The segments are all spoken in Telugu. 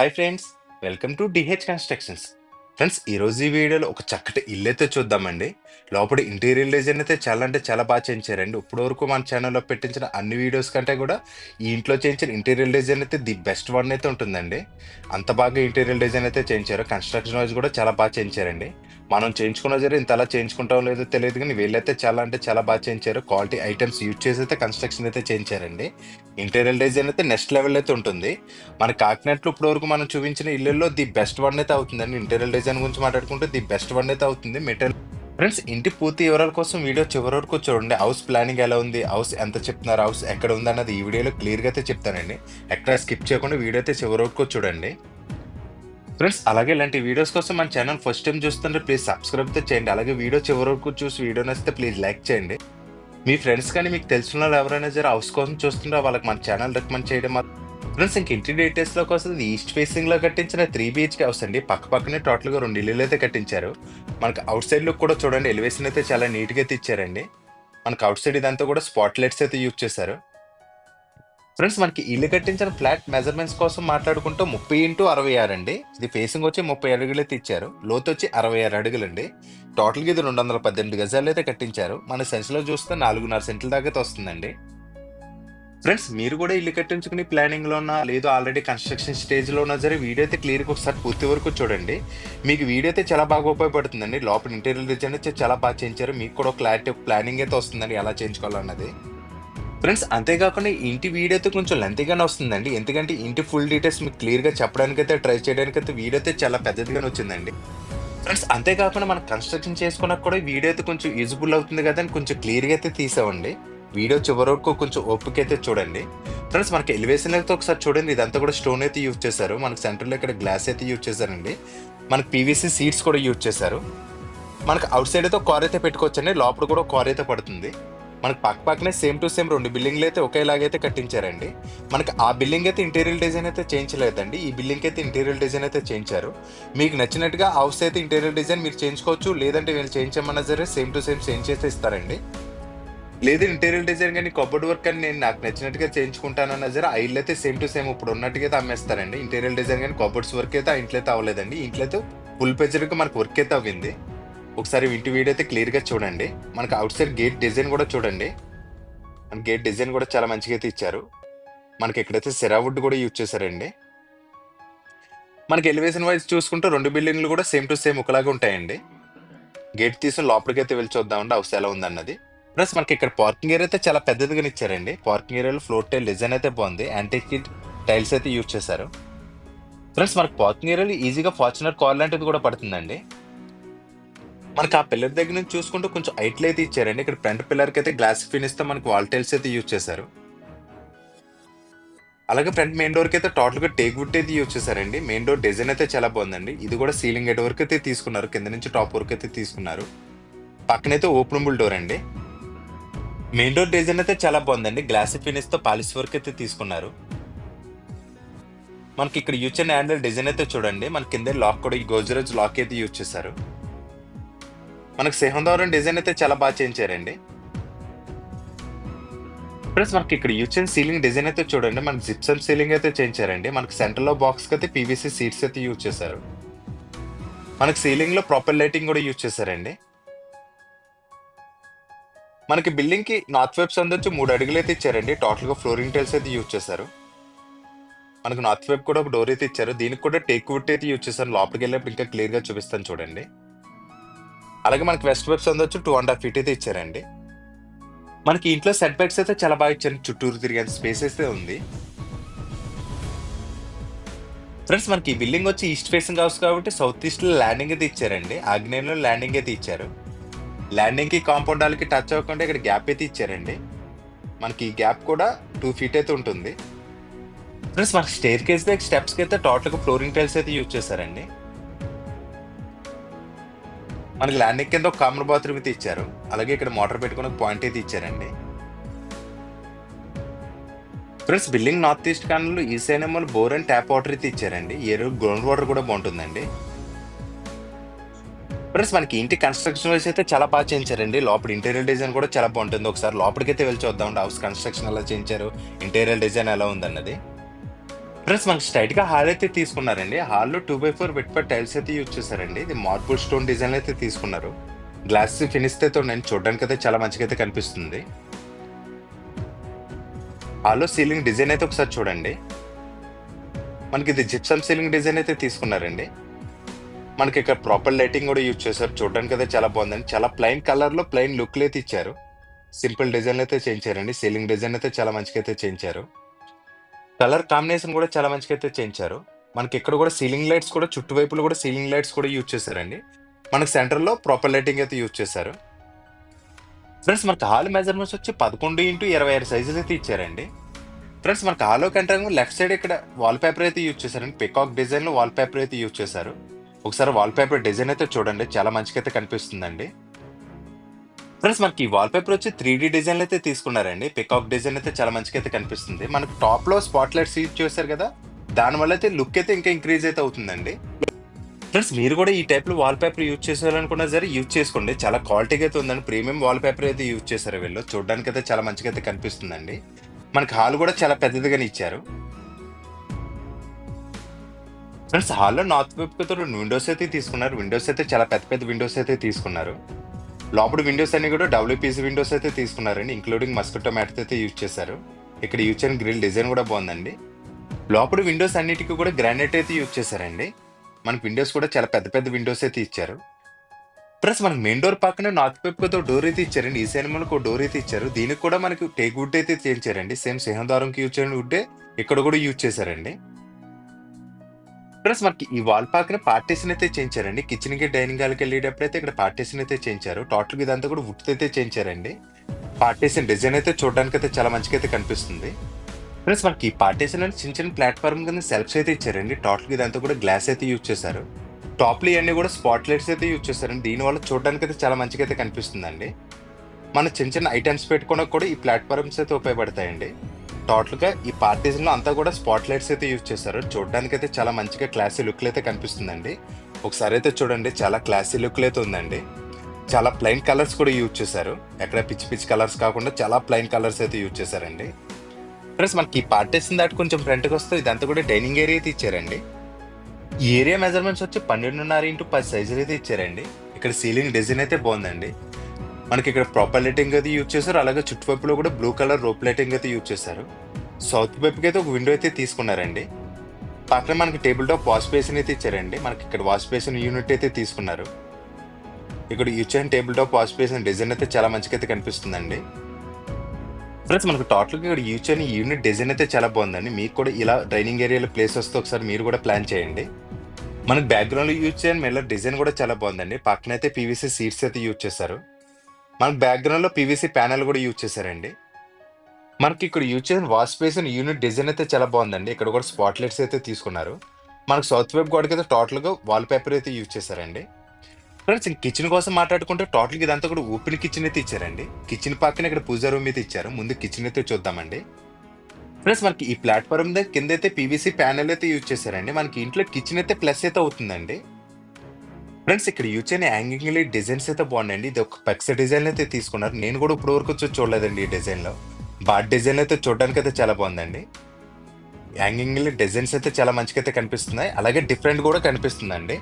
Hi friends, welcome to DH constructions. Friends, ఈరోజు ఈ వీడియోలో ఒక చక్కటి ఇల్లు అయితే చూద్దామండి. లోపల ఇంటీరియర్ డిజైన్ అయితే చాలా అంటే చాలా బాగా చేయించారండి. ఇప్పటి వరకు మన ఛానల్లో పెట్టించిన అన్ని వీడియోస్ కంటే కూడా ఈ ఇంట్లో చేయించిన ఇంటీరియర్ డిజైన్ అయితే ది బెస్ట్ వన్ అయితే ఉంటుందండి. అంత బాగా ఇంటీరియర్ డిజైన్ అయితే చేయించారు. కన్స్ట్రక్షన్ వైజ్ కూడా చాలా బాగా చేయించారండి. మనం చేయించుకున్న జర ఇంతలా చేయించుకుంటాం లేదో తెలియదు, కానీ వీళ్ళైతే చాలా అంటే చాలా బాగా చేయించారు. క్వాలిటీ ఐటమ్స్ యూజ్ చేసి అయితే కన్స్ట్రక్షన్ అయితే చేయించారండి. ఇంటీరియర్ డిజైన్ అయితే నెక్స్ట్ లెవెల్ అయితే ఉంటుంది. మన కాకినాడలో ఇప్పటి వరకు మనం చూపించిన ఇళ్ళల్లో ది బెస్ట్ వన్ అయితే అవుతుందండి. ఇంటీరియర్ డిజైన్ గురించి మాట్లాడుకుంటే ది బెస్ట్ వన్ అయితే అవుతుంది. మెటీరియల్ ఫ్రెండ్స్, ఇంటి పూర్తి వివరాల కోసం వీడియో చివరి వరకు చూడండి. హౌస్ ప్లానింగ్ ఎలా ఉంది, హౌస్ ఎంత చెప్తున్నారు, హౌస్ ఎక్కడ ఉంది అన్నది ఈ వీడియోలో క్లియర్గా అయితే చెప్తానండి. ఎక్కడ స్కిప్ చేయకుండా వీడియో అయితే చివరి వరకు చూడండి. ఫ్రెండ్స్, అలాగే ఇలాంటి వీడియోస్ కోసం మన ఛానల్ ఫస్ట్ టైం చూస్తుంటే ప్లీజ్ సబ్స్క్రైబ్ అయితే చేయండి. అలాగే వీడియో చివరి వరకు చూసి వీడియో నచ్చితే ప్లీజ్ లైక్ చేయండి. మీ ఫ్రెండ్స్ కానీ మీకు తెలిసిన వాళ్ళు ఎవరైనా జర హౌస్ కోసం చూస్తుంటే వాళ్ళకి మన ఛానల్ రికమెండ్ చేయడం. ఫ్రెండ్స్, ఇంక ఇంటి డీటెయిల్స్లోకి వస్తుంది. ఈస్ట్ ఫేసింగ్లో కట్టించిన 3 BHK హౌస్ అండి. పక్కనే టోటల్గా 2 ఇల్లులు అయితే కట్టించారు. మనకు అవుట్ సైడ్ లుక్ కూడా చూడండి, ఎలివేషన్ అయితే చాలా నీట్గా అయితే ఇచ్చారండి. మనకు అవుట్ సైడ్ ఇదంతా కూడా స్పాట్ లైట్స్ అయితే యూజ్ చేశారు. ఫ్రెండ్స్, మనకి ఇల్లు కట్టించిన ఫ్లాట్ మెజర్మెంట్స్ కోసం మాట్లాడుకుంటూ 30x66 అండి. ఇది ఫేసింగ్ వచ్చి 30 అడుగులు అయితే ఇచ్చారు. లోతు వచ్చి 66 అడుగులండి. టోటల్గా ఇది 218 గజాలు అయితే కట్టించారు. మన సెన్స్లో చూస్తే 4.5 సెంట్ల దాకా అయితే వస్తుందండి. ఫ్రెండ్స్, మీరు కూడా ఇల్లు కట్టించుకుని ప్లానింగ్లో ఉన్నా లేదు ఆల్రెడీ కన్స్ట్రక్షన్ స్టేజ్లో ఉన్నా సరే వీడియో అయితే క్లియర్గా ఒకసారి పూర్తి వరకు చూడండి. మీకు వీడియో అయితే చాలా బాగా ఉపయోగపడుతుందండి. లోపల ఇంటీరియర్ డిజైన్ అయితే చాలా బాగా చేయించారు. మీకు కూడా క్లారిటీ ప్లానింగ్ అయితే వస్తుందండి ఎలా చేయించుకోవాలన్నది. ఫ్రెండ్స్, అంతేకాకుండా ఇంటి వీడియో అయితే కొంచెం లెంతీగానే వస్తుందండి. ఎందుకంటే ఇంటి ఫుల్ డీటెయిల్స్ మీకు క్లియర్గా చెప్పడానికైతే ట్రై చేయడానికైతే వీడియో అయితే చాలా పెద్దదిగానే వచ్చిందండి. ఫ్రెండ్స్, అంతేకాకుండా మనం కన్స్ట్రక్షన్ చేసుకున్నాక కూడా వీడియో అయితే కొంచెం యూజ్ఫుల్ అవుతుంది కదా అని కొంచెం క్లియర్గా అయితే తీసామండి. వీడియో చివరి వరకు కొంచెం ఓపిక అయితే చూడండి. ఫ్రెండ్స్, మనకి ఎలివేషన్ అయితే ఒకసారి చూడండి. ఇదంతా కూడా స్టోన్ అయితే యూజ్ చేశారు. మనకి సెంటర్లో ఇక్కడ గ్లాస్ అయితే యూజ్ చేశారండి. మనకి PVC సీట్స్ కూడా యూజ్ చేశారు. మనకి అవుట్ సైడ్ అయితే కార్ అయితే పెట్టుకోవచ్చండి. లోపల కూడా కార్ అయితే పడుతుంది. మనకి పక్కనే సేమ్ టు సేమ్ 2 బిల్డింగ్లు అయితే ఒకేలాగైతే కట్టించారండి. మనకి ఆ బిల్డింగ్ అయితే ఇంటీరియర్ డిజైన్ అయితే చేయించలేదండి. ఈ బిల్డింగ్ అయితే ఇంటీరియర్ డిజైన్ అయితే చేయించారు. మీకు నచ్చినట్టుగా హౌస్ అయితే ఇంటీరియర్ డిజైన్ మీరు చేయించుకోవచ్చు. లేదంటే వీళ్ళు చేయించమన్నా సరే సేమ్ టు సేమ్ చేంజ్ చేస్తే ఇస్తారండి. లేదు ఇంటీరియర్ డిజైన్ కానీ కబోర్డ్ వర్క్ అని నేను నాకు నచ్చినట్టుగా చేయించుకుంటానన్నా సరే ఆ ఇల్లు అయితే సేమ్ టు సేమ్ ఇప్పుడు ఉన్నట్టుగా అయితే అమ్మేస్తారండి. ఇంటీరియర్ డిజైన్ కానీ కబోర్డ్స్ వర్క్ అయితే ఆ ఇంట్లో అయితే అవ్వలేదండి. ఇంట్లో అయితే ఫుల్ పేజర్గా మనకు వర్క్ అయితే అవ్వింది. ఒకసారి ఇంటి వీడియో అయితే క్లియర్గా చూడండి. మనకి అవుట్ సైడ్ గేట్ డిజైన్ కూడా చూడండి. మన గేట్ డిజైన్ కూడా చాలా మంచిగా అయితే ఇచ్చారు. మనకి ఎక్కడైతే సెరావుడ్ కూడా యూజ్ చేశారండి. మనకి ఎలివేషన్ వైజ్ చూసుకుంటే 2 బిల్డింగ్లు కూడా సేమ్ టు సేమ్ ఒకలాగా ఉంటాయండి. గేట్ తీసుకుని లోపలికి అయితే వెళ్ళి చూద్దామండి హౌస్ ఎలా ఉందన్నది. ప్లస్ మనకి ఇక్కడ పార్కింగ్ ఏరియా అయితే చాలా పెద్దదిగా ఇచ్చారండి. పార్కింగ్ ఏరియాలో ఫ్లోర్ టైల్ డిజైన్ అయితే బాగుంది. యాంటిక్ టైల్స్ అయితే యూజ్ చేశారు. ఫ్రెండ్స్, మనకి పార్కింగ్ ఏరియాలో ఈజీగా ఫార్చునర్ కార్ లాంటిది కూడా పడుతుందండి. మనకి ఆ పిల్లర్ దగ్గర నుంచి చూసుకుంటూ కొంచెం హైట్లు అయితే ఇచ్చారండి. ఇక్కడ ఫ్రంట్ పిల్లర్కి అయితే గ్లాస్ ఫినిష్ తో మనకి వాల్ టైల్స్ అయితే యూజ్ చేశారు. అలాగే ఫ్రంట్ మెయిన్ డోర్కి అయితే టోటల్గా టేక్ వుడ్ అయితే యూజ్ చేశారండి. మెయిన్ డోర్ డిజైన్ అయితే చాలా బాగుందండి. ఇది కూడా సీలింగ్ ఎడ్ వరకు అయితే తీసుకున్నారు. కింద నుంచి టాప్ వరకు అయితే తీసుకున్నారు. పక్కనైతే ఓపెనబుల్ డోర్ అండి. మెయిన్ డోర్ డిజైన్ అయితే చాలా బాగుందండి. గ్లాస్ ఫినిష్ తో పాలిష్ వర్క్ అయితే తీసుకున్నారు. మనకి ఇక్కడ యూజ్ అయిన హ్యాండిల్ డిజైన్ అయితే చూడండి. మన కింద లాక్ కూడా ఈ గోజరేజ్ లాక్ అయితే యూజ్ చేశారు. మనకి సింహద్వారం డిజైన్ అయితే చాలా బాగా చేయించారండి. ప్లస్ మనకి ఇక్కడ యూజ్ అయిన సీలింగ్ డిజైన్ అయితే చూడండి. మనకి జిప్సమ్ సీలింగ్ అయితే చేయించారండి. మనకి సెంటర్ లో బాక్స్ కి అయితే PVC సీట్స్ అయితే యూజ్ చేశారు. మనకి సీలింగ్ లో ప్రాపర్ లైటింగ్ కూడా యూజ్ చేశారండి. మనకి బిల్డింగ్ కి నార్త్ వైపు సందొచ్చి 3 అడుగులు అయితే ఇచ్చారండి. టోటల్ గా ఫ్లోరింగ్ టైల్స్ అయితే యూజ్ చేశారు. మనకి నార్త్ వైపు కూడా ఒక డోర్ అయితే ఇచ్చారు. దీనికి కూడా టేక్ వుడ్ అయితే యూజ్ చేశారు. లోపలికి వెళ్ళినప్పుడు ఇంకా క్లియర్ గా చూపిస్తాను చూడండి. అలాగే మనకి వెస్ట్ వైపు సందొచ్చి 2.5 feet అయితే ఇచ్చారండి. మనకి ఇంట్లో సెట్ బ్యాక్స్ అయితే చాలా బాగా ఇచ్చారు. చుట్టూరు తిరిగే స్పేస్ అయితే ఉంది. ఫ్రెండ్స్, మనకి ఈ బిల్డింగ్ వచ్చి ఈస్ట్ ఫేసింగ్ హౌస్ కాబట్టి సౌత్ ఈస్ట్ లో ల్యాండింగ్ అయితే ఇచ్చారండి. ఆగ్నేయంలో ల్యాండింగ్ అయితే ఇచ్చారు. ల్యాండింగ్ కి కాంపౌండ్ హాల్కి టచ్ అవ్వకుండా ఇక్కడ గ్యాప్ అయితే ఇచ్చారండి. మనకి ఈ గ్యాప్ కూడా 2 feet అయితే ఉంటుంది. ఫ్రెండ్స్, మనకి స్టేర్ కేస్ దగ్గర స్టెప్స్ కి అయితే టోటల్ గా ఫ్లోరింగ్ టైల్స్ అయితే యూజ్ చేశారండి. మనకి ల్యాండింగ్ కింద ఒక కామన్ బాత్రూమ్ అయితే ఇచ్చారు. అలాగే ఇక్కడ మోటార్ పెట్టుకుని ఒక పాయింట్ అయితే ఇచ్చారండి. ఫ్రెండ్స్, బిల్డింగ్ నార్త్ ఈస్ట్ కార్నర్లో ఈశాన్యంలో బోర్ అండ్ ట్యాప్ వాటర్ అయితే ఇచ్చారండి. ఏరియా గ్రౌండ్ వాటర్ కూడా బాగుంటుందండి. ఫ్రెండ్స్, మనకి ఇంటి కన్స్ట్రక్షన్ వైజ్ అయితే చాలా బాగా చేయించారండి. లోపల ఇంటీరియర్ డిజైన్ కూడా చాలా బాగుంటుంది. ఒకసారి లోపలికైతే వెళ్ళి చూద్దామండి హౌస్ కన్స్ట్రక్షన్ ఎలా చేయించారు, ఇంటీరియర్ డిజైన్ ఎలా ఉందన్నది. ఫ్రెండ్స్ మనకి స్ట్రైట్ గా హాల్ అయితే తీసుకున్నారండి. హాల్లో 2x4 వెట్ టైల్స్ అయితే యూజ్ చేశారండి. ఇది మార్బుల్ స్టోన్ డిజైన్ అయితే తీసుకున్నారు. గ్లాస్ ఫినిష్ అయితే ఉండండి, చూడడానికి అయితే చాలా మంచిగా అయితే కనిపిస్తుంది. హాల్లో సీలింగ్ డిజైన్ అయితే ఒకసారి చూడండి. మనకి ఇది జిప్సమ్ సీలింగ్ డిజైన్ అయితే తీసుకున్నారండి. మనకి ఇక్కడ ప్రాపర్ లైటింగ్ కూడా యూజ్ చేశారు. చూడడానికి అయితే చాలా బాగుందండి. చాలా ప్లెయిన్ కలర్ లో ప్లెయిన్ లుక్ అయితే ఇచ్చారు. సింపుల్ డిజైన్ అయితే చేయించారండి. సీలింగ్ డిజైన్ అయితే చాలా మంచిగా అయితే చేయించారు. కలర్ కాంబినేషన్ కూడా చాలా మంచిగా అయితే చేయించారు. మనకి ఇక్కడ కూడా సీలింగ్ లైట్స్ కూడా చుట్టువైపులు కూడా సీలింగ్ లైట్స్ కూడా యూజ్ చేశారండి. మనకి సెంటర్ లో ప్రాపర్ లైటింగ్ అయితే యూజ్ చేశారు. ఫ్రెండ్స్ మనకి హాల్ మెజర్మెంట్స్ వచ్చి 11x26 సైజులు అయితే ఇచ్చారండి. ఫ్రెండ్స్ మనకి హాల్లోకి ఎంటర్ లెఫ్ట్ సైడ్ ఇక్కడ వాల్ పేపర్ అయితే యూజ్ చేశారండి. పికాక్ డిజైన్ లో వాల్ పేపర్ అయితే యూజ్ చేశారు. ఒకసారి వాల్ పేపర్ డిజైన్ అయితే చూడండి, చాలా మంచిగా అయితే కనిపిస్తుందండి. ఫ్రెండ్స్ మనకి ఈ వాల్ పేపర్ వచ్చి 3D డిజైన్ అయితే తీసుకున్నారండి. పికాక్ డిజైన్ అయితే చాలా మంచిగా అయితే కనిపిస్తుంది. మనకి టాప్ లో స్పాట్ లైట్స్ యూజ్ చేశారు కదా, దానివల్ల అయితే లుక్ అయితే ఇంకా ఇంక్రీజ్ అయితే అవుతుందండి. ఫ్రెండ్స్ మీరు కూడా ఈ టైప్ లో వాల్ పేపర్ యూజ్ చేయాలనుకున్నా సరే యూజ్ చేసుకోండి. చాలా క్వాలిటీగా అయితే ఉందండి. ప్రీమియం వాల్ పేపర్ అయితే యూజ్ చేశారు వీళ్ళు. చూడడానికి అయితే చాలా మంచిగా అయితే కనిపిస్తుందండి. మనకి హాల్ కూడా చాలా పెద్దదిగానే ఇచ్చారు. ఫ్రెండ్స్ హాల్లో నార్త్ వైపు తో విండోస్ అయితే తీసుకున్నారు. విండోస్ అయితే చాలా పెద్ద పెద్ద విండోస్ అయితే తీసుకున్నారు. లోపల విండోస్ అన్ని కూడా WPC విండోస్ అయితే తీసుకున్నారండి. ఇంక్లూడింగ్ మస్కిటో మ్యాట్ అయితే యూజ్ చేశారు. ఇక్కడ యూజ్ అయిన గ్రిల్ డిజైన్ కూడా బాగుందండి. లోపల విండోస్ అన్నిటికీ కూడా గ్రానైట్ అయితే యూజ్ చేశారండి. మనకి విండోస్ కూడా చాలా పెద్ద పెద్ద విండోస్ అయితే ఇచ్చారు. ప్లస్ మనకి మెయిన్ డోర్ పక్కన నార్త్ వైపుతో డోర్ అయితే ఇచ్చారండి. ఈ సైడ్ మనకు డోర్ అయితే ఇచ్చారు. దీనికి కూడా మనకి టేక్ వుడ్ అయితే చేయించారండి. సేమ్ సింహద్వారంకి యూజ్ చేయని వుడ్డే ఇక్కడ కూడా యూజ్ చేశారండి. ప్లస్ మనకి ఈ వాల్ పక్కన పార్టీషన్ అయితే చేయించారండి. కిచెన్ కి డైనింగ్ హాల్కి వెళ్ళేటప్పుడు అయితే ఇక్కడ పార్టీషన్ అయితే చేయించారు. టోటల్ ఇదంతా కూడా వుడ్ అయితే చేయించారండి. పార్టీషన్ డిజైన్ అయితే చూడడానికి అయితే చాలా మంచిగా అయితే కనిపిస్తుంది. ప్లస్ మనకి ఈ పార్టీషన్ అని చిన్న చిన్న ప్లాట్ఫామ్ కింద సెల్ఫ్స్ అయితే ఇచ్చారండి. టోటల్ ఇదంతా కూడా గ్లాస్ అయితే యూజ్ చేశారు. టాప్ లో ఇవన్నీ కూడా స్పాట్ లైట్స్ అయితే యూజ్ చేశారండి. దీనివల్ల చూడడానికి అయితే చాలా మంచిగా అయితే కనిపిస్తుందండి. మన చిన్న చిన్న ఐటమ్స్ పెట్టుకోవడానికి కూడా ఈ ప్లాట్ఫామ్స్ అయితే ఉపయోగపడతాయండి. టోటల్ గా ఈ పార్టీషన్ లో అంతా కూడా స్పాట్ లైట్స్ అయితే యూజ్ చేశారు. చూడడానికి అయితే చాలా మంచిగా క్లాసీ లుక్ అయితే కనిపిస్తుందండి. ఒకసారి అయితే చూడండి, చాలా క్లాసీ లుక్ అయితే ఉందండి. చాలా ప్లెయిన్ కలర్స్ కూడా యూజ్ చేశారు. ఎక్కడ పిచ్చి పిచ్చి కలర్స్ కాకుండా చాలా ప్లెయిన్ కలర్స్ అయితే యూజ్ చేశారండి. ప్లస్ మనకి ఈ పార్టీషన్ దాటి కొంచెం ఫ్రంట్కి వస్తే ఇదంతా కూడా డైనింగ్ ఏరియా అయితే ఇచ్చారండి. ఈ ఏరియా మెజర్మెంట్స్ వచ్చి 12.5x10 సైజులు అయితే ఇచ్చారండి. ఇక్కడ సీలింగ్ డిజైన్ అయితే బాగుందండి. మనకి ఇక్కడ ప్రాపర్ లైటింగ్ అయితే యూజ్ చేశారు. అలాగే చుట్టుపక్కల కూడా బ్లూ కలర్ రోప్ లైటింగ్ అయితే యూజ్ చేశారు. సౌత్ వైపుకి అయితే ఒక విండో అయితే తీసుకున్నారండి. పక్కన మనకి టేబుల్ టాప్ వాష్ బేసిన్ అయితే ఇచ్చారండి. మనకి ఇక్కడ వాష్ బేసిన్ యూనిట్ అయితే తీసుకున్నారు. ఇక్కడ యూజ్ అయిన table top wash basin design అయితే చాలా మంచిగా అయితే కనిపిస్తుందండి. ఫ్రెండ్స్ మనకు టోటల్గా ఇక్కడ యూజ్ అయిన యూనిట్ డిజైన్ అయితే చాలా బాగుందండి. మీకు కూడా ఇలా డైనింగ్ ఏరియాలో ప్లేస్ వస్తే ఒకసారి మీరు కూడా ప్లాన్ చేయండి. మనకి బ్యాక్గ్రౌండ్ లో యూజ్ చేయని మెల్ల డిజైన్ కూడా చాలా బాగుందండి. పక్కన అయితే PVC సీట్స్ అయితే యూజ్ చేశారు. మనకి బ్యాక్గ్రౌండ్ లో PVC ప్యానల్ కూడా యూజ్ చేశారండి. మనకి ఇక్కడ యూజ్ చేసిన వాష్ బేసిన్ యూనిట్ డిజైన్ అయితే చాలా బాగుందండి. ఇక్కడ కూడా స్పాట్ లైట్స్ అయితే తీసుకున్నారు. మనకు సౌత్ వైపు గోడకి అయితే టోటల్ గా వాల్ పేపర్ అయితే యూజ్ చేశారండి. ఫ్రెండ్స్ కిచెన్ కోసం మాట్లాడుకుంటే టోటల్ ఇదంతా కూడా ఓపెన్ కిచెన్ అయితే ఇచ్చారండి. కిచెన్ పక్కన ఇక్కడ పూజా రూమ్ అయితే ఇచ్చారు. ముందు కిచెన్ అయితే చూద్దామండి. ఫ్రెండ్స్ మనకి ఈ ప్లాట్ఫామ్ దగ్గర కింద అయితే PVC ప్యానెల్ అయితే యూజ్ చేశారండి. మనకి ఇంట్లో కిచెన్ అయితే ప్లస్ అయితే అవుతుందండి. ఫ్రెండ్స్ ఇక్కడ యూజ్ అయిన హ్యాంగింగ్ డిజైన్స్ అయితే బాగున్నాయండి. ఇది ఒక పెక్స్ డిజైన్ అయితే తీసుకున్నారు. నేను కూడా ఇప్పుడు వరకు చూడలేదండి ఈ డిజైన్ లో. బాట్ డిజైన్ అయితే చూడడానికి అయితే చాలా బాగుందండి. హ్యాంగింగ్ డిజైన్స్ అయితే చాలా మంచిగా అయితే కనిపిస్తున్నాయి. అలాగే డిఫరెంట్ కూడా కనిపిస్తుందండి.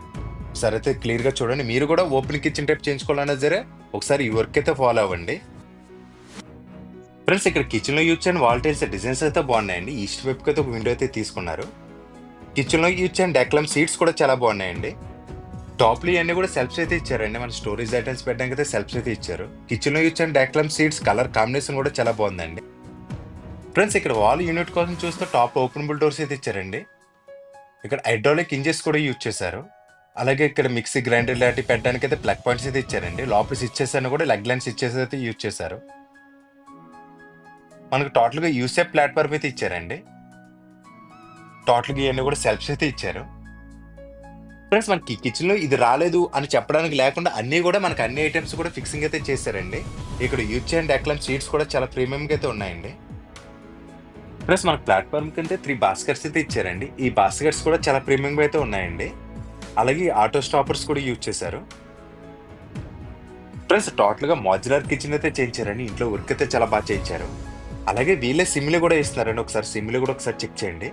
ఒకసారి అయితే క్లియర్ గా చూడండి. మీరు కూడా ఓపెన్ కిచెన్ టైప్ చేయించుకోవాలన్నా సరే ఒకసారి ఈ వర్క్ అయితే ఫాలో అవ్వండి. ఫ్రెండ్స్ ఇక్కడ కిచెన్ లో యూజ్ అయిన వాల్ టైల్స్ డిజైన్స్ అయితే బాగున్నాయండి. ఈస్ట్ వైపుకి అయితే ఒక విండో అయితే తీసుకున్నారు. కిచెన్ లో యూజ్ అయిన డెక్లమ్ సీట్స్ కూడా చాలా బాగున్నాయండి. టాప్ లో ఇవన్నీ కూడా సెల్ఫ్స్ అయితే ఇచ్చారండి. మన స్టోరేజ్ ఐటమ్స్ పెట్టడానికి అయితే సెల్ఫ్స్ అయితే ఇచ్చారు. కిచెన్ లో యూజ్ అయిన డెక్లమ్ సీట్స్ కలర్ కాంబినేషన్ కూడా చాలా బాగుందండి. ఫ్రెండ్స్ ఇక్కడ వాల్ యూనిట్ కోసం చూస్తే టాప్ ఓపెనబుల్ డోర్స్ అయితే ఇచ్చారండి. ఇక్కడ హైడ్రాలిక్ ఇంజెస్ కూడా యూజ్ చేశారు. అలాగే ఇక్కడ మిక్సీ గ్రైండర్ లాంటివి పెట్టడానికి అయితే ప్లగ్ పాయింట్స్ అయితే ఇచ్చారండి. లోపల స్విచ్చెస్ అని కూడా లెగ్ లైన్ స్విచ్చెస్ అయితే యూజ్ చేశారు. మనకు టోటల్ గా యూసేఫ్ ప్లాట్ఫామ్ అయితే ఇచ్చారండి. టోటల్ గా ఇవన్నీ కూడా సెల్ఫ్స్ అయితే ఇచ్చారు. ఫ్రెండ్స్ మనకి కిచెన్ లో ఇది రాలేదు అని చెప్పడానికి లేకుండా అన్ని కూడా మనకి అన్ని ఐటమ్స్ కూడా ఫిక్సింగ్ అయితే చేశారండి. ఇక్కడ యూజ్ చేయండి డెక్లమ్ సీట్స్ కూడా చాలా ప్రీమియం గా అయితే ఉన్నాయండి. ప్లస్ మనకి ప్లాట్ఫామ్ కింద 3 బాస్కెట్స్ అయితే ఇచ్చారండి. ఈ బాస్కెట్స్ కూడా చాలా ప్రీమియం గా అయితే ఉన్నాయండి. అలాగే ఆటో స్టాపర్స్ కూడా యూజ్ చేశారు. ఫ్రెండ్స్ టోటల్ గా మాడ్యులర్ కిచెన్ అయితే చేయించారండి. ఇంట్లో వర్క్ అయితే చాలా బాగా చేయించారు. అలాగే వీళ్ళే సిమ్లు కూడా ఇస్తున్నారండి. ఒకసారి సిమ్లు కూడా ఒకసారి చెక్ చేయండి.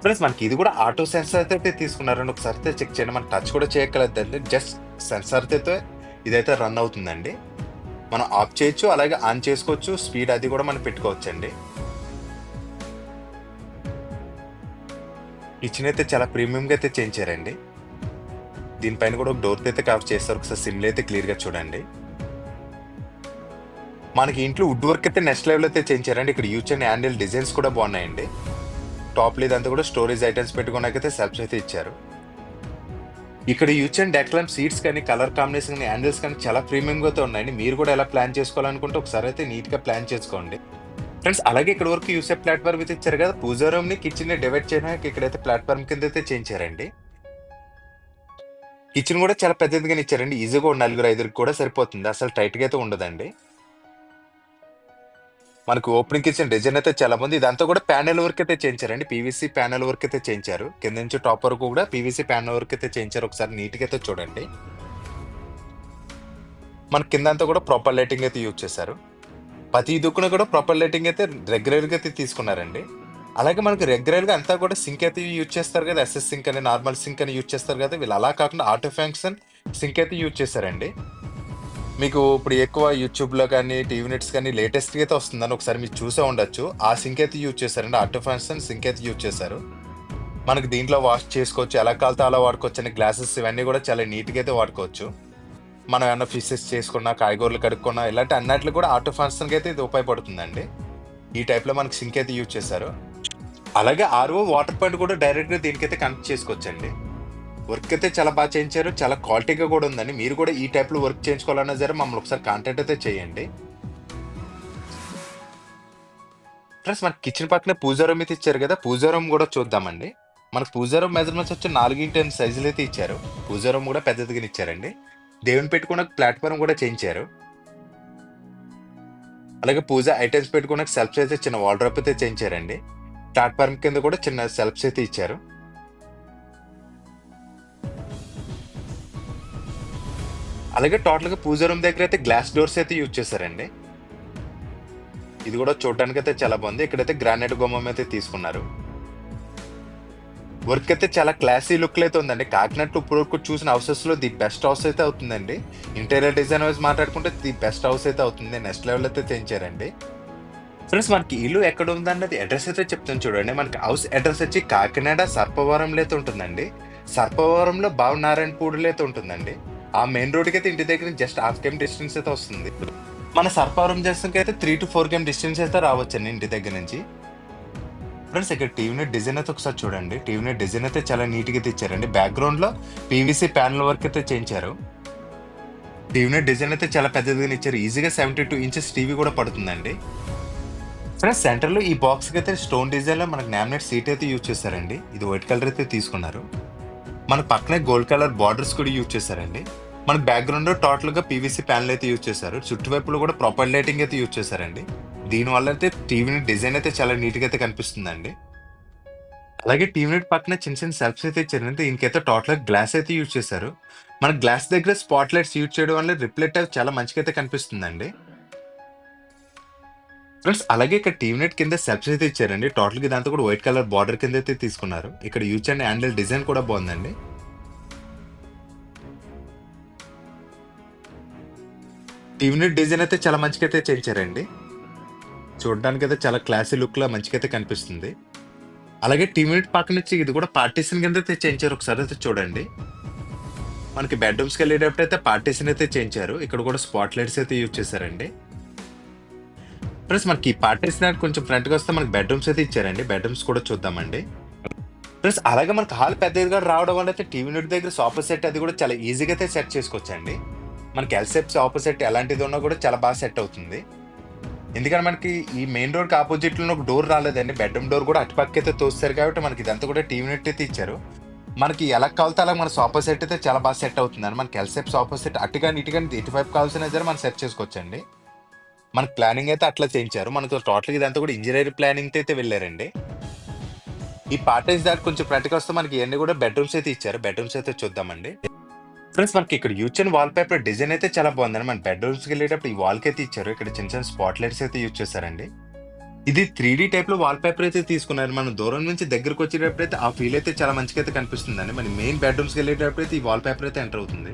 ఫ్రెండ్స్ మనకి ఇది కూడా ఆటో సెన్సార్ అయితే తీసుకున్నారండి. ఒకసారి అయితే చెక్ చేయండి. మనం టచ్ కూడా చేయక్కర్లేదండి. జస్ట్ సెన్సార్ అయితే ఇదైతే రన్ అవుతుందండి. మనం ఆఫ్ చేయొచ్చు, అలాగే ఆన్ చేసుకోవచ్చు. స్పీడ్ అది కూడా మనం పెట్టుకోవచ్చండి. కిచెన్ అయితే చాలా ప్రీమియంగా అయితే చేయించారండి. దీనిపైన కూడా ఒక డోర్ అయితే కవర్ చేస్తారు. ఒకసారి సిమ్లు అయితే క్లియర్గా చూడండి. మనకి ఇంట్లో వుడ్ వర్క్ అయితే నెక్స్ట్ లెవెల్ అయితే చేయించారండి. ఇక్కడ యూజ్ అండ్ హ్యాండిల్ డిజైన్స్ కూడా బాగున్నాయండి. టాప్ ఇదంతా కూడా స్టోరేజ్ ఐటమ్స్ పెట్టుకోవడానికైతే సెల్ఫ్స్ అయితే ఇచ్చారు. ఇక్కడ use and deck lamp seats కానీ, కలర్ కాంబినేషన్ కానీ, హ్యాండిల్స్ కానీ చాలా ప్రీమియంగా అయితే ఉన్నాయండి. మీరు కూడా ఎలా ప్లాన్ చేసుకోవాలనుకుంటే ఒకసారి అయితే నీట్గా ప్లాన్ చేసుకోండి. ఫ్రెండ్స్ అలాగే ఇక్కడ వరకు యూసే ప్లాట్ఫామ్ అయితే ఇచ్చారు కదా. పూజా రూమ్ ని కిచెన్ ని డివైడ్ చేయడానికి ఇక్కడైతే ప్లాట్ఫామ్ కింద అయితే చేయించారండి. కిచెన్ కూడా చాలా పెద్దదిగానే ఇచ్చారండి. ఈజీగా 4-5 కూడా సరిపోతుంది. అసలు టైట్ గా అయితే ఉండదండి. మనకు ఓపెనింగ్ కిచెన్ డిజైన్ అయితే చాలా మంది. ఇదంతా కూడా ప్యానెల్ వర్క్ అయితే చేయించారండి. పీవీసీ ప్యానెల్ వర్క్ అయితే చేయించారు. కింద నుంచి టాప్ వరకు కూడా పీవీసీ ప్యానెల్ వర్క్ అయితే చేయించారు. ఒకసారి నీట్ గా అయితే చూడండి. మన కింద అంతా కూడా ప్రాపర్ లైటింగ్ అయితే యూజ్ చేశారు. ప్రతి దుక్కున కూడా ప్రాపర్ లైటింగ్ అయితే రెగ్యులర్ గా అయితే తీసుకున్నారండి. అలాగే మనకి రెగ్యులర్ గా అంతా కూడా సింక్ అయితే యూజ్ చేస్తారు కదా. ఎస్ఎస్ సింక్ అని, నార్మల్ సింక్ అని యూజ్ చేస్తారు కదా. వీళ్ళు అలా కాకుండా ఆటో ఫంక్షన్ సింక్ అయితే యూజ్ చేశారండి. మీకు ఇప్పుడు ఎక్కువ యూట్యూబ్లో కానీ, టీవీ నెట్స్ కానీ లేటెస్ట్గా అయితే వస్తుందని ఒకసారి మీరు చూసే ఉండొచ్చు. ఆ సింక్ అయితే యూజ్ చేశారండి. ఆటో ఫంక్షన్ సింక్ అయితే యూజ్ చేశారు. మనకి దీంట్లో వాష్ చేసుకోవచ్చు, ఎలా కాలితే అలా వాడుకోవచ్చు అండి. గ్లాసెస్ ఇవన్నీ కూడా చాలా నీట్గా అయితే వాడుకోవచ్చు. మనం ఏమన్నా ఫిషెస్ చేసుకున్నా, కాయగూరలు కడుక్కున్నా, ఇలాంటి అన్నిట్లు కూడా ఆటో ఫంక్షన్కి అయితే ఇది ఉపయోగపడుతుందండి. ఈ టైప్లో మనకి సింక్ అయితే యూజ్ చేశారు. అలాగే ఆర్ఓ వాటర్ పాయింట్ కూడా డైరెక్ట్గా దీనికైతే కనెక్ట్ చేసుకోవచ్చండి. వర్క్ అయితే చాలా బాగా చేయించారు. చాలా క్వాలిటీగా కూడా ఉందండి. మీరు కూడా ఈ టైప్లో వర్క్ చేయించుకోవాలన్నా సరే మమ్మల్ని ఒకసారి కాంటాక్ట్ అయితే చేయండి. ఫ్రెండ్స్ మనకి కిచెన్ పక్కనే పూజా రూమ్ అయితే ఇచ్చారు కదా. పూజా రూమ్ కూడా చూద్దామండి. మనకు పూజా రూమ్ మెజర్మెంట్స్ వచ్చి 4x10 సైజులు అయితే ఇచ్చారు. పూజా రూమ్ కూడా పెద్దదిగా ఇచ్చారండి. దేవుని పెట్టుకున్న ప్లాట్ఫామ్ కూడా చేయించారు. అలాగే పూజ ఐటమ్స్ పెట్టుకున్న సెల్ఫ్స్ అయితే చిన్న వార్డ్రోబ్ అయితే చేయించారండి. ప్లాట్ఫామ్ కింద కూడా చిన్న సెల్ఫ్స్ అయితే ఇచ్చారు. అలాగే టోటల్ గా పూజా రూమ్ దగ్గర అయితే గ్లాస్ డోర్స్ అయితే యూజ్ చేశారండి. ఇది కూడా చూడడానికి అయితే చాలా బాగుంది. ఇక్కడైతే గ్రానైట్ గుమ్మం అయితే తీసుకున్నారు. వర్క్ అయితే చాలా క్లాసీ లుక్ అయితే ఉందండి. కాకినాడ ఇప్పుడు వరకు చూసిన హౌసెస్ లో ది బెస్ట్ హౌస్ అయితే అవుతుందండి. ఇంటీరియర్ డిజైన్ వైజ్ మాట్లాడుకుంటే ది బెస్ట్ హౌస్ అయితే అవుతుంది. నెక్స్ట్ లెవెల్ అయితే చేయించారండి. ఫ్రెండ్స్ మనకి ఇల్లు ఎక్కడ ఉందన్నది అడ్రస్ అయితే చెప్తాను చూడండి. మనకి హౌస్ అడ్రస్ వచ్చి కాకినాడ సర్పవరంలో అయితే ఉంటుందండి. సర్పవరంలో బావనారాయణపూడిలో అయితే ఉంటుందండి. ఆ మెయిన్ రోడ్కి అయితే ఇంటి దగ్గర జస్ట్ హాఫ్ కేమ్ డిస్టెన్స్ అయితే వస్తుంది. మన సర్పవరం జంక్షన్కి అయితే 3 to 4 km డిస్టెన్స్ అయితే రావచ్చండి ఇంటి దగ్గర నుంచి. ఫ్రెండ్స్ ఇక్కడ టీవీ నెట్ డిజైన్ అయితే ఒకసారి చూడండి. టీవీ నెట్ డిజైన్ అయితే చాలా నీట్గా అయితే ఇచ్చారండి. బ్యాక్గ్రౌండ్ లో పీవీసీ ప్యానల్ వర్క్ అయితే చేయించారు. టీవీ నెట్ డిజైన్ అయితే చాలా పెద్దదిగా ఇచ్చారు. ఈజీగా 72 inches టీవీ కూడా పడుతుందండి. ఫ్రెండ్స్ సెంటర్ లో ఈ బాక్స్ కి అయితే స్టోన్ డిజైన్ లో మనకు నామినేట్ సీట్ అయితే యూజ్ చేశారండి. ఇది వైట్ కలర్ అయితే తీసుకున్నారు. మన పక్కనే గోల్డ్ కలర్ బార్డర్స్ కూడా యూజ్ చేశారండి. మన బ్యాక్గ్రౌండ్ లో టోటల్ గా పీవీసీ ప్యానల్ అయితే యూజ్ చేశారు. చుట్టువైపులో కూడా ప్రాపర్ లైటింగ్ అయితే యూజ్ చేశారండి. దీనివల్ల అయితే టీవీ డిజైన్ అయితే చాలా నీట్ గా అయితే కనిపిస్తుందండి. అలాగే టీవీ నెట్ పక్కన చిన్న చిన్న సెల్ఫ్స్ అయితే ఇచ్చారండి. దీనికైతే టోటల్ గ్లాస్ అయితే యూజ్ చేశారు. మన గ్లాస్ దగ్గర స్పాట్ లైట్స్ యూజ్ చేయడం వల్ల రిఫ్లెక్ట్ చాలా మంచిగా అయితే కనిపిస్తుందండి. ఫ్రెండ్స్ అలాగే ఇక్కడ టీవీ నెట్ కింద సెల్ఫ్స్ అయితే ఇచ్చారండి. టోటల్ గా ఇదంతా కూడా వైట్ కలర్ బార్డర్ కింద అయితే తీసుకున్నారు. ఇక్కడ యూజ్ అండ్ హ్యాండిల్ డిజైన్ కూడా బాగుందండి. టీవీ నెట్ డిజైన్ అయితే చాలా మంచిగా అయితే చేయించారండి. చూడడానికి అయితే చాలా క్లాసీ లుక్ లా మంచిగా అయితే కనిపిస్తుంది. అలాగే టీవీ నెట్ పక్కన వచ్చి ఇది కూడా పార్టీషన్ కింద అయితే చేయించారు. ఒకసారి అయితే చూడండి. మనకి బెడ్రూమ్స్కి వెళ్ళేటప్పుడు అయితే పార్టీషన్ అయితే చేయించారు. ఇక్కడ కూడా స్పాట్ లైట్స్ అయితే యూజ్ చేశారండి. ప్లస్ మనకి పార్టీషన్ కొంచెం ఫ్రంట్గా వస్తే మనకి బెడ్రూమ్స్ అయితే ఇచ్చారండి. బెడ్రూమ్స్ కూడా చూద్దామండి. ప్లస్ అలాగే మనకి హాల్ పెద్దగా రావడం వల్ల అయితే టీవీ నెట్ దగ్గర సోఫా సెట్ అది కూడా చాలా ఈజీగా అయితే సెట్ చేసుకోవచ్చండి. మనకి ఎల్సెప్స్ ఆపోజిట్ ఎలాంటిది ఉన్నా కూడా చాలా బాగా సెట్ అవుతుంది. ఎందుకంటే మనకి ఈ మెయిన్ డోర్కి ఆపోజిట్ లో ఒక డోర్ రాలేదండి. బెడ్రూమ్ డోర్ కూడా అటుపక్క అయితే తోస్తారు కాబట్టి మనకి ఇదంతా కూడా టీవీ నెట్ అయితే ఇచ్చారు. మనకి ఎలా కావాలితే అలా మన సోఫా సెట్ అయితే చాలా బాగా సెట్ అవుతుందండి. మనకి ఎల్సెప్స్ సోఫా సెట్ అటుగా ఇటుగా ఎటువైపు కావాల్సిన సరే మనం సెట్ చేసుకోవచ్చండి. మనకి ప్లానింగ్ అయితే అట్లా చేయించారు. మనకు టోటల్ ఇదంతా కూడా ఇంజనీర్ ప్లానింగ్ అయితే వెళ్ళారండి. ఈ పార్టీస్ దాటి కొంచెం ఫ్రంట్కి వస్తే మనకి ఇవన్నీ కూడా బెడ్రూమ్స్ అయితే ఇచ్చారు. బెడ్రూమ్స్ అయితే చూద్దామండి. ఫ్రెండ్స్ మనకి ఇక్కడ use and wall paper design అయితే చాలా బాగుందండి. మన బెడ్రూమ్స్కి వెళ్ళేటప్పుడు ఈ వాల్కి అయితే ఇచ్చారు. ఇక్కడ చిన్న చిన్న స్పాట్ లైట్స్ అయితే యూజ్ చేశారండి. ఇది 3D టైప్‌లో వాల్‌పేపర్ అయితే తీసుకున్నారు. మనం దూరం నుంచి దగ్గరకొచ్చేటప్పుడైతే ఆ ఫీల్ అయితే చాలా మంచిగా అయితే కనిపిస్తుందండి. మన మెయిన్ బెడ్‌రూమ్స్‌కెళ్ళేటప్పుడైతే ఈ వాల్‌పేపర్ అయితే ఎంటర్ అవుతుంది.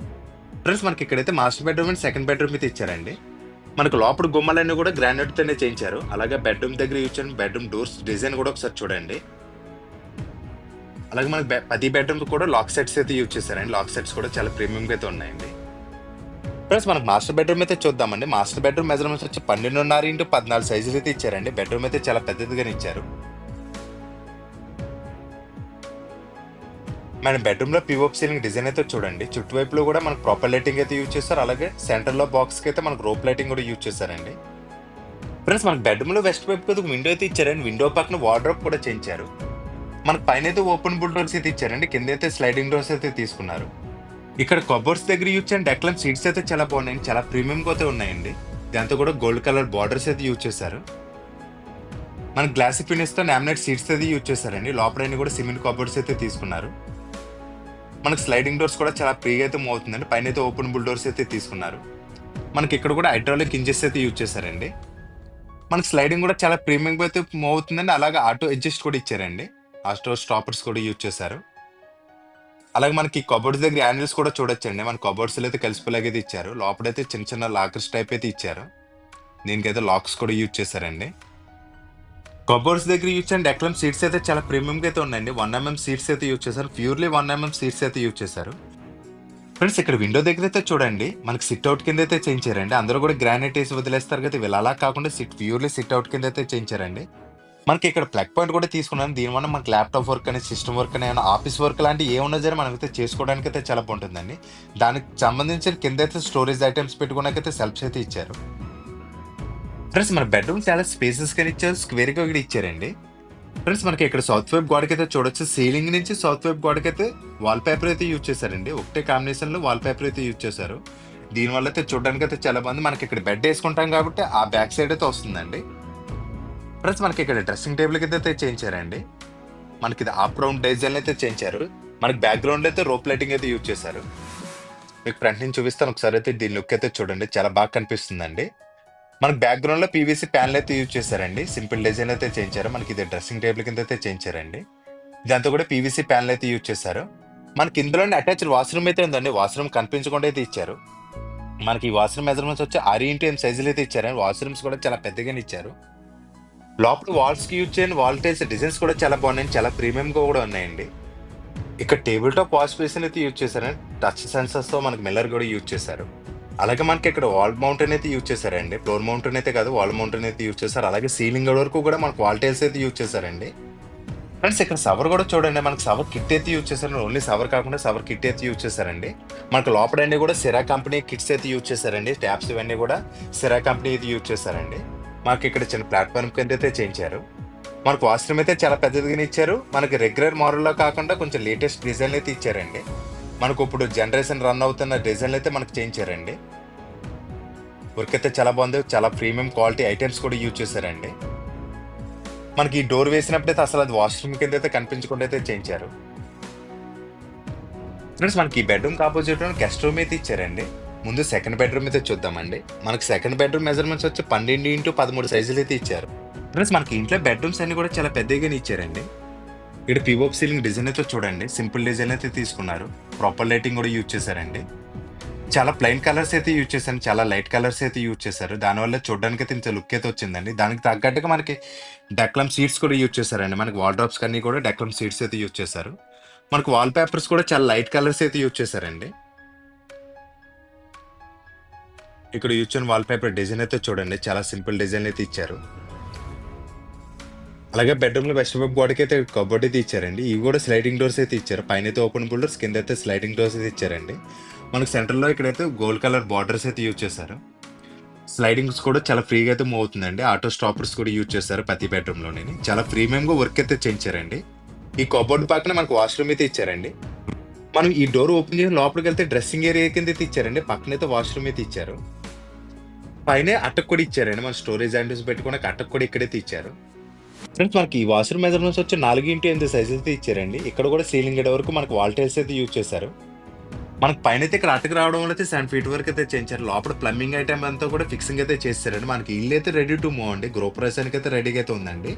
ఫ్రెండ్స్ మనకి ఇక్కడైతే master bedroom and second bedroom అయితే ఇచ్చారండి. మనకు లోపల గుమ్మాలన్నీ కూడా గ్రానైట్‌తోనే చేయించారు. అలాగే బెడ్‌రూమ్ దగ్గర ఇచ్చిన బెడ్‌రూమ్ డోర్స్ డిజైన్ కూడా ఒకసారి చూడండి. అలాగే మనకి ప్రతి బెడ్‌రూమ్‌కి కూడా లాక్ సెట్స్ అయితే యూజ్ చేశారండి. లాక్ సెట్స్ కూడా చాలా ప్రీమియంగా అయితే ఉన్నాయండి. ఫ్రెండ్స్ మనకు మాస్టర్ బెడ్‌రూమ్ అయితే చూద్దామండి. మాస్టర్ బెడ్‌రూమ్ మెజర్‌మెంట్స్ వచ్చి 12.5x14 సైజులు అయితే ఇచ్చారండి. బెడ్‌రూమ్ అయితే చాలా పెద్దదిగానే ఇచ్చారు. మన బెడ్‌రూమ్‌లో పీఓపీ సీలింగ్ డిజైన్ అయితే చూడండి. చుట్టువైపులో కూడా మనకు ప్రాపర్ లైటింగ్ అయితే యూజ్ చేస్తారు. అలాగే సెంటర్‌లో బాక్స్‌కి అయితే మనకు రోప్ లైటింగ్ కూడా యూజ్ చేశారండి. ఫ్రెండ్స్ మనకు బెడ్‌రూమ్‌లో వెస్ట్ వైపుకి ఒక విండో అయితే ఇచ్చారండి. విండో పక్కన వార్డ్రోబ్ కూడా చేయించారు. మనకు పైనైతే ఓపెనబుల్ డోర్స్ అయితే ఇచ్చారండి. కిందైతే స్లైడింగ్ డోర్స్ అయితే తీసుకున్నారు. ఇక్కడ కబోర్డ్స్ దగ్గర యూజ్ చేసిన డెక్లమ్ సీట్స్ అయితే చాలా బాగున్నాయండి. చాలా ప్రీమియంగా అయితే ఉన్నాయండి. దాంతో కూడా గోల్డ్ కలర్ బార్డర్స్ అయితే యూజ్ చేశారు. మన గ్లాసీ ఫినిష్ తో లామినేట్ సీట్స్ అయితే యూజ్ చేశారండి. లోపలైన కూడా సిమెంట్ కబోర్డ్స్ అయితే తీసుకున్నారు. మనకి స్లైడింగ్ డోర్స్ కూడా చాలా ఫ్రీగా అయితే మూవ్ అవుతుందండి. పైన అయితే ఓపెనబుల్ డోర్స్ అయితే తీసుకున్నారు. మనకి ఇక్కడ కూడా హైడ్రాలిక్ ఇంజెస్ అయితే యూజ్ చేశారండి. మనకి స్లైడింగ్ కూడా చాలా ప్రీమియంగా అయితే మూవ్ అవుతుందండి. అలాగే ఆటో అడ్జస్ట్ కూడా ఇచ్చారండి. ఆటో స్టాపర్స్ కూడా యూజ్ చేశారు. అలాగే మనకి కబోర్డ్స్ దగ్గర హ్యాండిల్స్ కూడా చూడొచ్చండి. మన కబోర్డ్స్ అయితే కలిసిపోలాగా అయితే ఇచ్చారు. లోపలైతే చిన్న చిన్న లాకర్స్ టైప్ అయితే ఇచ్చారు. దీనికైతే లాక్స్ కూడా యూజ్ చేశారండి. కబోర్డ్స్ దగ్గర యూజ్ చేసిన డెక్లమ్ సీట్స్ అయితే చాలా ప్రీమియంగా అయితే ఉన్నాయండి. 1mm సీట్స్ అయితే యూజ్ చేశారు. ప్యూర్లీ 1mm సీట్స్ అయితే యూజ్ చేశారు. ఫ్రెండ్స్ ఇక్కడ విండో దగ్గర అయితే చూడండి, మనకి సిట్ అవుట్ కింద అయితే చేయించారండి. అందరూ కూడా గ్రానైట్ వేసి వదిలేస్తారు కదా, వీళ్ళు అలా కాకుండా ప్యూర్లీ సిట్ అవుట్ కింద అయితే చేయించారండి. మనకి ఇక్కడ ప్లగ్ పాయింట్ కూడా తీసుకున్నాను. దీనివల్ల మనకి ల్యాప్టాప్ వర్క్ అని, సిస్టమ్ వర్క్ అని, ఏమైనా ఆఫీస్ వర్క్ లాంటివి ఏమున్నా సరే మనమైతే చేసుకోవడానికి అయితే చాలా బాగుంటుందండి. దానికి సంబంధించిన కింద అయితే స్టోరేజ్ ఐటమ్స్ పెట్టుకోవడానికైతే సెల్ఫ్స్ అయితే ఇచ్చారు. ఫ్రెండ్స్ మన బెడ్రూమ్ చాలా స్పేసెస్ గా ఇచ్చారు, స్క్వేర్ గా కూడా ఇచ్చారండి. ఫ్రెండ్స్ మనకి ఇక్కడ సౌత్ వైపు గోడకైతే చూడొచ్చు. సీలింగ్ నుంచి సౌత్ వైపు గోడకైతే వాల్ పేపర్ అయితే యూజ్ చేశారండి. ఒకటే కాంబినేషన్ లో వాల్ పేపర్ అయితే యూజ్ చేశారు. దీనివల్ల అయితే చూడడానికి అయితే చాలా బాగుంది. మనకి ఇక్కడ బెడ్ వేసుకుంటాం కాబట్టి ఆ బ్యాక్ సైడ్ అయితే వస్తుందండి. ఫ్రెండ్స్ మనకి ఇక్కడ డ్రెస్సింగ్ టేబుల్ అయితే చేయించారండి. మనకి ఇది ఆప్ రౌండ్ డిజైన్ అయితే చేయించారు. మనకి బ్యాక్గ్రౌండ్ అయితే రోప్ లైటింగ్ అయితే యూజ్ చేశారు. మీకు ఫ్రంట్ నుంచి చూపిస్తాను ఒకసారి అయితే. దీని లుక్ అయితే చూడండి, చాలా బాగా కనిపిస్తుందండి. మనకి బ్యాక్గ్రౌండ్ లో పీవీసీ ప్యానల్ అయితే యూజ్ చేశారండి. సింపుల్ డిజైన్ అయితే చేయించారు. మనకి ఇది డ్రెస్సింగ్ టేబుల్ కింద అయితే చేయించారండి. దాంతో కూడా పీవీసీ ప్యానల్ అయితే యూజ్ చేశారు. మనకి ఇందులోనే అటాచ్డ్ వాష్రూమ్ అయితే ఉందండి. వాష్రూమ్ కనిపించకుండా అయితే ఇచ్చారు. మనకి ఈ వాష్రూమ్ మెజర్మెంట్స్ వచ్చి 6x8 సైజులు అయితే ఇచ్చారండి. వాష్రూమ్స్ కూడా చాలా పెద్దగానే ఇచ్చారు. లోపల వాల్స్ కి యూజ్ చేయని వాల్ టైల్స్ డిజైన్స్ కూడా చాలా బాగున్నాయి, చాలా ప్రీమియం గా కూడా ఉన్నాయండి. ఇక్కడ టేబుల్ టాప్ వాష్ బేసిన్ అయితే యూజ్ చేశారండి. టచ్ సెన్సర్స్ తో మనకి మిల్లర్ కూడా యూజ్ చేశారు. అలాగే మనకి ఇక్కడ వాల్ మౌంటైన్ అయితే యూజ్ చేశారండి. ఫ్లోర్ మౌంటైన్ అయితే కాదు, వాల్ మౌంటైన్ అయితే యూజ్ చేశారు. అలాగే సీలింగ్ వరకు కూడా మనకు వాల్ టైల్స్ అయితే యూజ్ చేశారండి. ఫ్రెండ్స్ ఇక్కడ సవర్ కూడా చూడండి, మనకి సవర్ కిట్ అయితే యూజ్ చేశారు. ఓన్లీ సవర్ కాకుండా సవర్ కిట్ అయితే యూజ్ చేశారండి. మనకు లోపల అన్ని కూడా సిరా కంపెనీ కిట్స్ అయితే యూజ్ చేశారండి. ట్యాప్స్ ఇవన్నీ కూడా సిరా కంపెనీ అయితే యూజ్ చేశారండి. మనకి ఇక్కడ చిన్న ప్లాట్ఫామ్ కింద అయితే చేయించారు. మనకు వాష్రూమ్ అయితే చాలా పెద్దదిగానే ఇచ్చారు. మనకి రెగ్యులర్ మోడల్లో కాకుండా కొంచెం లేటెస్ట్ డిజైన్ అయితే ఇచ్చారండి. మనకు ఇప్పుడు జనరేషన్ రన్ అవుతున్న డిజైన్లు అయితే మనకు చేయించారండి. వర్క్ అయితే చాలా బాగుంది. చాలా ప్రీమియం క్వాలిటీ ఐటమ్స్ కూడా యూజ్ చేశారండి. మనకి ఈ డోర్ వేసినప్పుడైతే అసలు అది వాష్రూమ్ కింద అయితే కనిపించకుండా అయితే చేయించారు. ఫ్రెండ్స్ మనకి ఈ బెడ్రూమ్ ఆపోజిట్ గెస్ట్ రూమ్ అయితే ఇచ్చారండి. ముందు సెకండ్ బెడ్రూమ్ అయితే చూద్దామండి. మనకి సెకండ్ బెడ్రూమ్ మెజర్మెంట్స్ వచ్చి 12x13 సైజులు అయితే ఇచ్చారు. ఫ్రెండ్స్ మనకి ఇంట్లో బెడ్రూమ్స్ అన్ని కూడా చాలా పెద్దగానే ఇచ్చారండి. ఇక్కడ పీఓపీ సీలింగ్ డిజైన్ అయితే చూడండి, సింపుల్ డిజైన్ అయితే తీసుకున్నారు. ప్రాపర్ లైటింగ్ కూడా యూజ్ చేశారండి. చాలా ప్లెయిన్ కలర్స్ అయితే యూజ్ చేశారు, చాలా లైట్ కలర్స్ అయితే యూజ్ చేశారు. దానివల్ల చూడడానికి అయితే ఇంత లుక్ అయితే వచ్చిందండి. దానికి తగ్గట్టుగా మనకి డెక్లమ్ సీట్స్ కూడా యూజ్ చేశారండి. మనకి వార్డ్రోబ్స్ కన్నీ కూడా డెక్లమ్ సీట్స్ అయితే యూజ్ చేశారు. మనకు వాల్ పేపర్స్ కూడా చాలా లైట్ కలర్స్ అయితే యూజ్ చేశారండి. ఇక్కడ యూజ్ చేసిన వాల్ పేపర్ డిజైన్ అయితే చూడండి, చాలా సింపుల్ డిజైన్ అయితే ఇచ్చారు. అలాగే బెడ్రూమ్ లో వెస్ట్ వైపు గోడకి అయితే కబోర్డ్ అయితే ఇచ్చారండి. ఇవి కూడా స్లైడింగ్ డోర్స్ అయితే ఇచ్చారు. పైన అయితే ఓపెన్ డోర్స్, కింద అయితే స్లైడింగ్ డోర్స్ అయితే ఇచ్చారండి. మనకు సెంటర్ లో ఇక్కడైతే గోల్డ్ కలర్ బార్డర్స్ అయితే యూజ్ చేశారు. స్లైడింగ్స్ కూడా చాలా ఫ్రీగా అయితే మూవ్ అవుతుందండి. ఆటో స్టాపర్స్ కూడా యూజ్ చేశారు ప్రతి బెడ్రూమ్ లోనే. చాలా ప్రీమియం గా వర్క్ అయితే చేయించారండి. ఈ కబోర్డ్ పక్కన మనకు వాష్రూమ్ అయితే ఇచ్చారండి. మనం ఈ డోర్ ఓపెన్ చేసి లోపలికి వెళ్తే డ్రెస్సింగ్ ఏరియా కింద అయితే ఇచ్చారండి. పక్కన అయితే వాష్రూమ్ అయితే ఇచ్చారు. పైన అట్టకు కూడా ఇచ్చారండి. మన స్టోరేజ్ ఐటమ్స్ పెట్టుకున్న అట్టకు కూడా ఇక్కడైతే ఇచ్చారు. ఫ్రెండ్స్ మనకి ఈ వాష్రూమ్ మెజర్మెంట్స్ వచ్చి 4x8 సైజ్ అయితే ఇచ్చారండి. ఇక్కడ కూడా సీలింగ్ వరకు మనకు వాల్ టైల్స్ అయితే యూజ్ చేశారు. మనకు పైనైతే ఇక్కడ అటక రావడం వల్ల అయితే 7 ఫీట్ వరకు అయితే చేయించారు. లోపల ప్లంబింగ్ ఐటెమ్ అంతా కూడా ఫిక్సింగ్ అయితే చేసేసారండి. మనకి ఇల్లయితే రెడీ టు మూవ్ అండి. గృహప్రవేశానికైతే రెడీగా అయితే ఉందండి.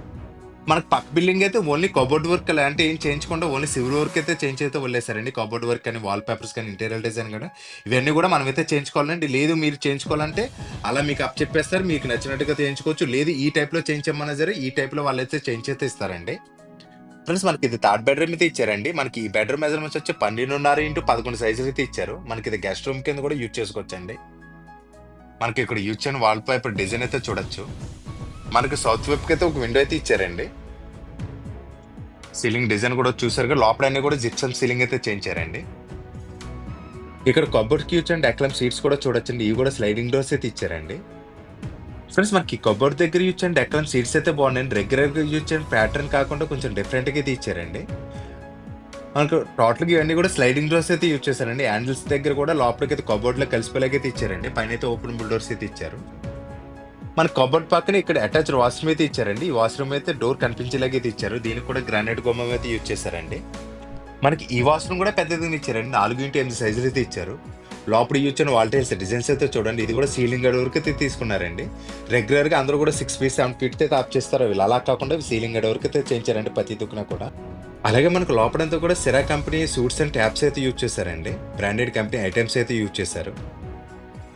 మనకు పక్క బిల్డింగ్ అయితే ఓన్లీ కబోర్డ్ వర్క్ అలాంటి ఏం చేయించకుండా ఓన్లీ సివిల్ వర్క్ అయితే చేంజ్ అయితే వదిలేసారండి. కబోర్డ్ వర్క్ కానీ, వాల్ పేపర్స్ కానీ, ఇంటీరియర్ డిజైన్ కానీ ఇవన్నీ కూడా మనమైతే చేయించుకోవాలండి. లేదు మీరు చేయించుకోవాలంటే అలా మీకు అప్ చెప్పేస్తారు. మీకు నచ్చినట్టుగా చేయించుకోవచ్చు. లేదు ఈ టైప్‌లో చేయించమన్నా సరే ఈ టైప్‌లో వాళ్ళైతే చేంజ్ అయితే ఇస్తారండి. ఫ్రెండ్స్ మనకి ఇది థర్డ్ బెడ్‌రూమ్ అయితే ఇచ్చారండి. మనకి ఈ బెడ్‌రూమ్ మెజర్‌మెంట్స్ వచ్చి 12.5 x 11 అయితే ఇచ్చారు. మనకి ఇది గెస్ట్ రూమ్ కింద కూడా యూజ్ చేసుకోవచ్చండి. మనకి ఇక్కడ యూజ్ చేయని వాల్ పేపర్ డిజైన్ అయితే చూడొచ్చు. మనకి సౌత్ వైపుకి అయితే ఒక విండో అయితే ఇచ్చారండి. సీలింగ్ డిజైన్ కూడా చూసారుగా లోపల అన్ని కూడా జిప్సమ్ సీలింగ్ అయితే చేయించారండి. ఇక్కడ కబోర్డ్‌కి యూజ్ అండ్ డెక్లమ్ సీట్స్ కూడా చూడొచ్చండి. ఇవి కూడా స్లైడింగ్ డోర్స్ అయితే ఇచ్చారండి. ఫ్రెండ్స్ మనకి కబోర్డ్ దగ్గర యూజ్ అండ్ డెక్లమ్ సీట్స్ అయితే బాగున్నాయండి. రెగ్యులర్‌గా యూజ్ చేయని ప్యాటర్న్ కాకుండా కొంచెం డిఫరెంట్‌గా అయితే ఇచ్చారండి. మనకు టోటల్‌గా ఇవన్నీ కూడా స్లైడింగ్ డోర్స్ అయితే యూజ్ చేశారండి. హ్యాండిల్స్ దగ్గర కూడా లోపలికైతే కబోర్డ్‌లో కలిసిపోయేలాగైతే ఇచ్చారండి. పైనైతే ఓపెనబుల్ డోర్స్ అయితే ఇచ్చారు. మన కబోర్డ్ పక్కన ఇక్కడ అటాచ్డ్ వాష్రూమ్ అయితే ఇచ్చారండి. ఈ వాష్రూమ్ అయితే డోర్ కనిపించేలాగా అయితే ఇచ్చారు. దీనికి కూడా గ్రానైట్ గుమ్మం అయితే యూజ్ చేశారండి. మనకి ఈ వాష్రూమ్ కూడా పెద్దదిగా ఇచ్చారండి. 4x8 సైజులు అయితే ఇచ్చారు. లోపల యూజ్ చేయని వాల్ టైల్స్ డిజైన్స్ అయితే చూడండి. ఇది కూడా సీలింగ్ గడి వరకు అయితే తీసుకున్నారండి. రెగ్యులర్‌గా అందరూ కూడా 6 ఫీట్ 7 ఫీట్ అయితే ఆప్ చేస్తారు. వీళ్ళు అలా కాకుండా సీలింగ్ గడి వరకు అయితే చేయించారండి ప్రతి దుక్కున కూడా. అలాగే మనకు లోపలంతా కూడా సిరా కంపెనీ సూట్స్ అండ్ ట్యాప్స్ అయితే యూజ్ చేశారండి. బ్రాండెడ్ కంపెనీ ఐటమ్స్ అయితే యూజ్ చేశారు.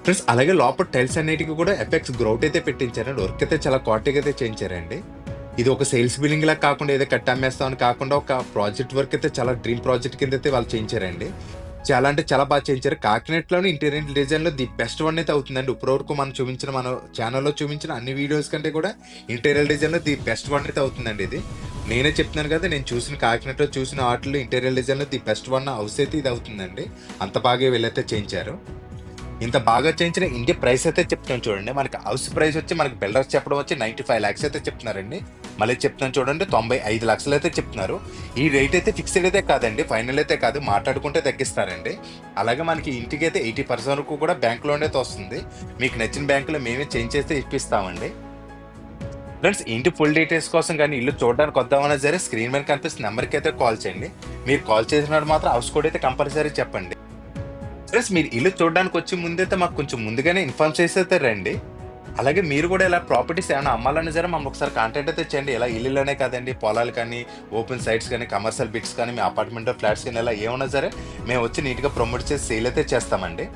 ఫ్రెండ్స్ అలాగే లోపల టైల్స్ అన్నిటికీ కూడా ఎఫెక్ట్స్ గ్రౌట్ అయితే పెట్టించారండి. వర్క్ అయితే చాలా క్వాలిటీగా అయితే చేయించారండి. ఇది ఒక సేల్స్ బిల్డింగ్ లా కాకుండా ఏదో కట్టమ్మేస్తామని కాకుండా ఒక ప్రాజెక్ట్ వర్క్ అయితే చాలా డ్రీమ్ ప్రాజెక్ట్ కింద అయితే వాళ్ళు చేయించారండి. చాలా అంటే చాలా బాగా చేయించారు. కాకినాడలోని ఇంటీరియర్ డిజైన్‌లో ది బెస్ట్ వన్ అయితే అవుతుందండి. ఇప్పటివరకు మన ఛానల్‌లో చూపించిన అన్ని వీడియోస్ కంటే కూడా ఇంటీరియర్ డిజైన్‌లో ది బెస్ట్ వన్ అయితే అవుతుందండి ఇది. నేనే చెప్తున్నాను కదా, నేను చూసిన కాకినాడలో చూసిన వాటిలో ఇంటీరియర్ డిజైన్‌లో ది బెస్ట్ వన్ హౌస్ అయితే ఇది అవుతుందండి. అంత బాగా వీళ్ళైతే చేయించారు. ఇంత బాగా చేయించిన ఇంటి ప్రైస్ అయితే చెప్తున్నాను చూడండి. మనకి హౌస్ ప్రైస్ వచ్చి మనకి బిల్డర్స్ చెప్పడం వచ్చి 95 lakhs అయితే చెప్తున్నారండి. మళ్ళీ చెప్తున్నాను చూడండి 95 లక్షలు అయితే చెప్తున్నారు. ఈ రేట్ అయితే ఫిక్స్డ్ అయితే కాదండి, ఫైనల్ అయితే కాదు, మాట్లాడుకుంటే తగ్గిస్తారండి. అలాగే మనకి ఇంటికి అయితే 80% వరకు కూడా బ్యాంక్ లోన్ అయితే వస్తుంది. మీకు నచ్చిన బ్యాంకులో మేమే చేంజ్ చేస్తే ఇప్పిస్తామండి. ఫ్రెండ్స్ ఇంటి ఫుల్ డీటెయిల్స్ కోసం కానీ ఇల్లు చూడడానికి వద్దామన్నా సరే స్క్రీన్ మీద కనిపిస్తున్న నెంబర్కి అయితే కాల్ చేయండి. మీరు కాల్ చేసినప్పుడు మాత్రం హౌస్ కోడ్ అయితే కంపల్సరీ చెప్పండి. ప్లస్ మీరు ఇల్లు చూడడానికి వచ్చే ముందైతే మాకు కొంచెం ముందుగానే ఇన్ఫార్మ్ చేసి అయితే రండి. అలాగే మీరు కూడా ఇలా ప్రాపర్టీస్ ఏమైనా అమ్మాలన్నా సరే మమ్మల్ని ఒకసారి కాంటాక్ట్ అయితే చేయండి. ఇలా ఇల్లులోనే కాదండి, పొలాలు కానీ, ఓపెన్ సైట్స్ కానీ, కమర్షియల్ బిట్స్ కానీ, మీ అపార్ట్మెంట్ ఫ్లాట్స్ కానీ ఇలా ఏమన్నా సరే మేము వచ్చి నీట్గా ప్రమోట్ చేసి సేల్ అయితే చేస్తామండి.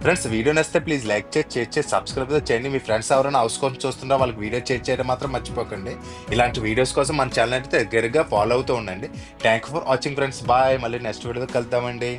ఫ్రెండ్స్ వీడియో నచ్చితే ప్లీజ్ లైక్ చేసి సబ్స్క్రైబ్ అయితే చేయండి. మీ ఫ్రెండ్స్ ఎవరైనా హౌస్ కోసం చూస్తుంటే వాళ్ళకి వీడియో చేయడం మాత్రం మర్చిపోకండి. ఇలాంటి వీడియోస్ కోసం మన ఛానల్ అయితే దగ్గరగా ఫాలో అవుతూ ఉండండి. Thank you for watching friends. Bye. మళ్ళీ నెక్స్ట్ వీడియోతో కలుద్దామండి.